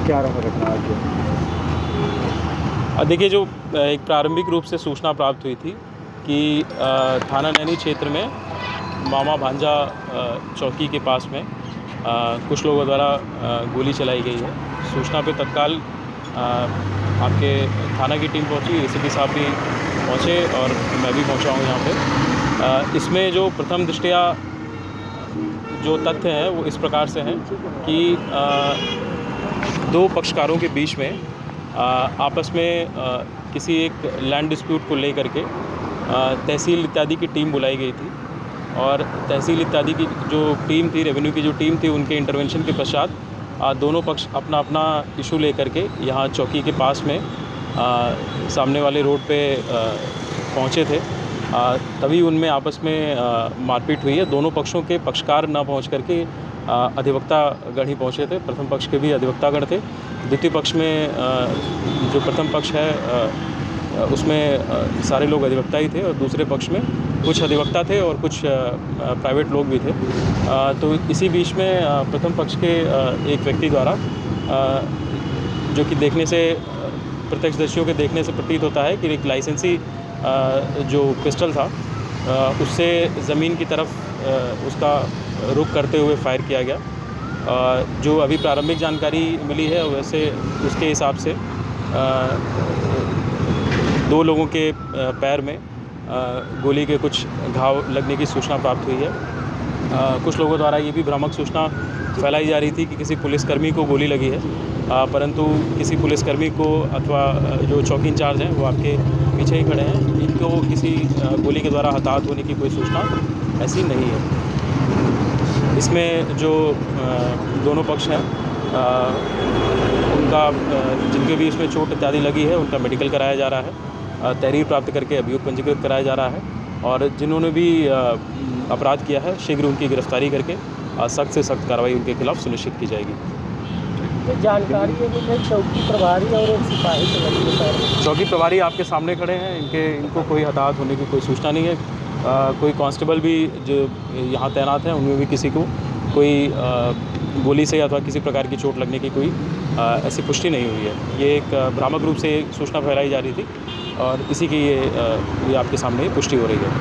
क्या रहा घटना आज? देखिए, जो एक प्रारंभिक रूप से सूचना प्राप्त हुई थी कि थाना नैनी क्षेत्र में मामा भांजा चौकी के पास में कुछ लोगों द्वारा गोली चलाई गई है। सूचना पे तत्काल आपके थाना की टीम पहुंची, एसीपी साहब भी पहुंचे और मैं भी पहुंचा हूं यहाँ पे। इसमें जो प्रथम दृष्टया जो तथ्य हैं वो इस प्रकार से हैं कि दो पक्षकारों के बीच में आपस में किसी एक लैंड डिस्प्यूट को लेकर के तहसील इत्यादि की टीम बुलाई गई थी और तहसील इत्यादि की जो टीम थी, रेवेन्यू की जो टीम थी, उनके इंटरवेंशन के पश्चात दोनों पक्ष अपना अपना इशू लेकर के यहाँ चौकी के पास में सामने वाले रोड पे पहुँचे थे। तभी उनमें आपस में मारपीट हुई है। दोनों पक्षों के पक्षकार न पहुँच करके अधिवक्ता गण ही पहुँचे थे। प्रथम पक्ष के भी अधिवक्ता गण थे। द्वितीय पक्ष में जो प्रथम पक्ष है उसमें सारे लोग अधिवक्ता ही थे और दूसरे पक्ष में कुछ अधिवक्ता थे और कुछ प्राइवेट लोग भी थे। तो इसी बीच में प्रथम पक्ष के एक व्यक्ति द्वारा जो कि देखने से प्रत्यक्षदर्शियों के देखने से प्रतीत होता है कि एक लाइसेंसी जो पिस्टल था उससे ज़मीन की तरफ उसका रुख करते हुए फायर किया गया। जो अभी प्रारंभिक जानकारी मिली है वैसे उसके हिसाब से दो लोगों के पैर में गोली के कुछ घाव लगने की सूचना प्राप्त हुई है। कुछ लोगों द्वारा ये भी भ्रामक सूचना फैलाई जा रही थी कि किसी पुलिसकर्मी को गोली लगी है, परंतु किसी पुलिसकर्मी को अथवा जो चौकी इंचार्ज हैं वो आपके पीछे ही खड़े हैं, इनको किसी गोली के द्वारा हताहत होने की कोई सूचना ऐसी नहीं है। इसमें जो दोनों पक्ष हैं उनका जिनके भी इसमें चोट इत्यादि लगी है उनका मेडिकल कराया जा रहा है। तहरीर प्राप्त करके अभियोग पंजीकृत कराया जा रहा है और जिन्होंने भी अपराध किया है शीघ्र उनकी गिरफ्तारी करके सख्त से सख्त कार्रवाई उनके खिलाफ सुनिश्चित की जाएगी। तो जानकारी है कि चौकी प्रभारी और एक सिपाही को लगी है। चौकी प्रभारी आपके सामने खड़े हैं, इनको कोई हताहत होने की कोई सूचना नहीं है। कोई कांस्टेबल भी जो यहाँ तैनात हैं उनमें भी किसी को कोई गोली से अथवा किसी प्रकार की चोट लगने की कोई ऐसी पुष्टि नहीं हुई है। ये एक भ्रामक रूप से सूचना फैलाई जा रही थी और इसी की ये आपके सामने पुष्टि हो रही है।